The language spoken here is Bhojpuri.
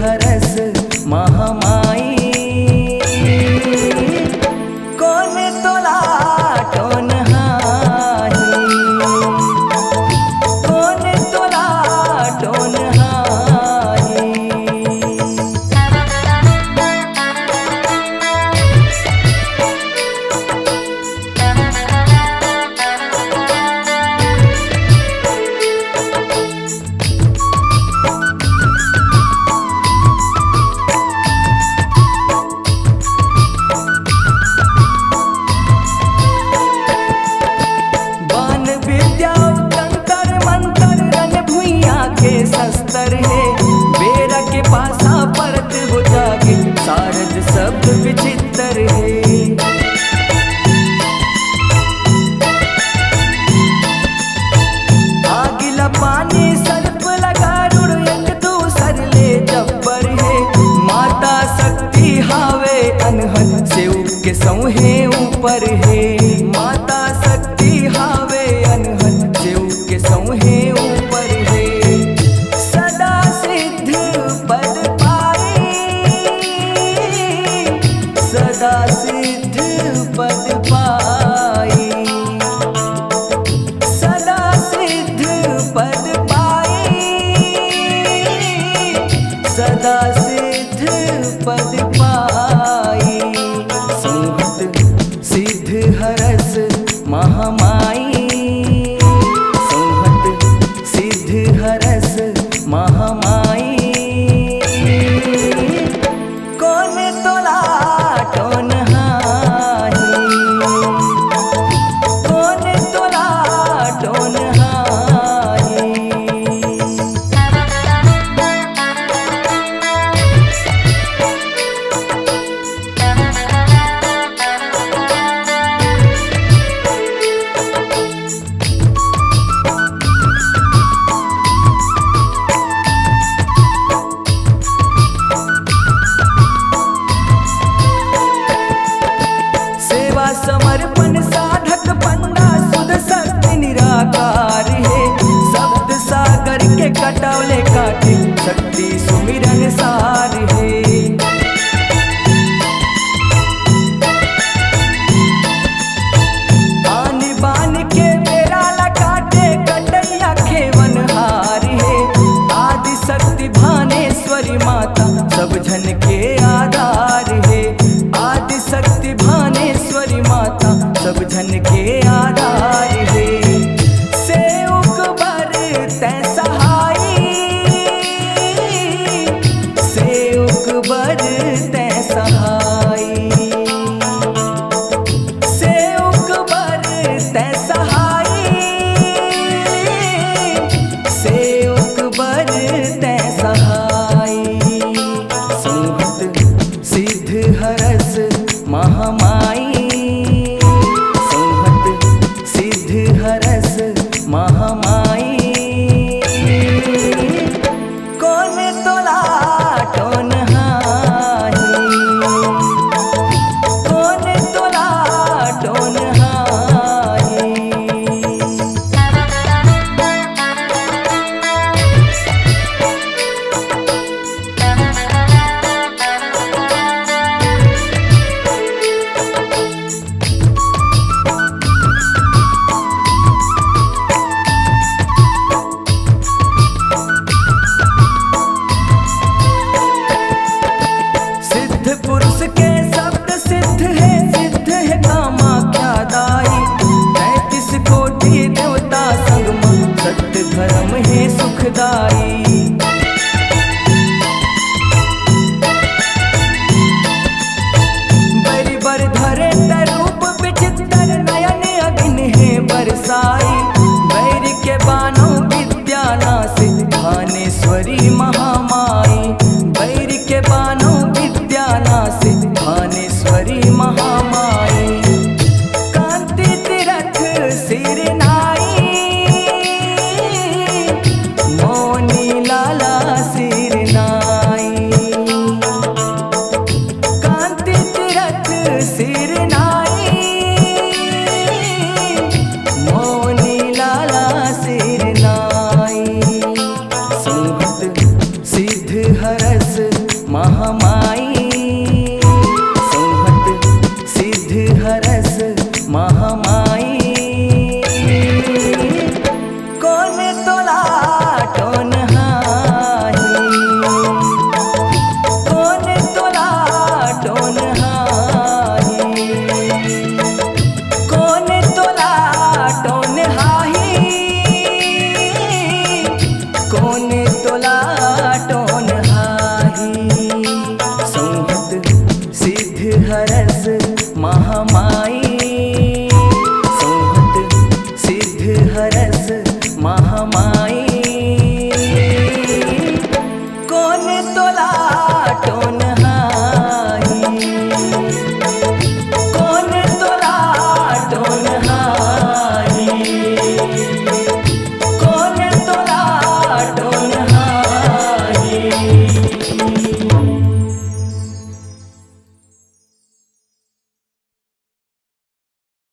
हरस महामाई। कौन तोला टोन हाही, कौन तोला टोन हाही। शस्त्र है बेरा के पासा परत हो जागे, सारद शब्द विचित्र है। आगिला पानी सर्प लगा रुड़ एक दूसर ले जब्बर है। माता शक्ति हावे अनहद सेव के सौहे ऊपर है। माता शक्ति हावे अनहद सेव के सौहे ऊपर है। सदा सिद्ध पद पाई, सदा सिद्ध पद पाई, सदा सिद्ध पद पाई। संहत सिद्ध हरस महामाई, संहत सिद्ध हरस महामाई। कौन तोला टोन हाही, कौन तोला टोन हाही। समर्पण साधक पंडा सुध शक्ति निराकार है। शब्द सागर के कटौले काटे शक्ति सुमिरन सार है। आन बान के बेरा लकाटे कटैया खेवन हार है। आदि शक्ति भानेश्वरी माता सब जन के आधार है। आदि शक्ति भानेश्वरी माता सब जन के आधार है। सेवक बर तै सहाई, सेवक बर तै सहाई, सेवक बर तै सहाई, सेवक बर तै सहाई। संहत सिद्ध हरस महामाई, संहत सिद्ध हरस महामाई। कौन तोला टोन हाही, कौन तोला टोन हाही। महामाई संहत सिद्ध हरस महामाई कौन तोला टोन हाही कौन तोला टोन हाही कौन तोला टोन हाही कौन तोला टोन हाही संहत सिद्ध हरस महामाई संहत सिद्ध हरस महामाई